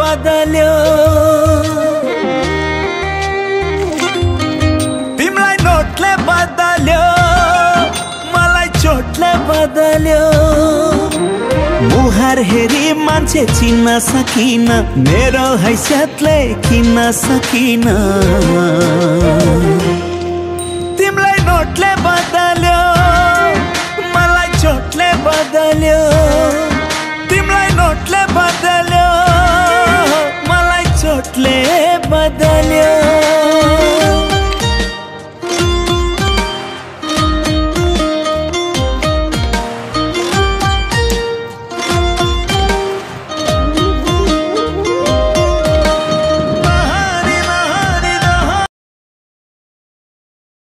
बदल्यो तिमलाई नोटले बदल्यो मलाई चोटले बदल्यो मुहार हेरी मान्छे चिन्न सकिन मेरो हैसियतले किन्न सकिन तिमलाई नोटले बदल्यो मलाई चोटले बदल्यो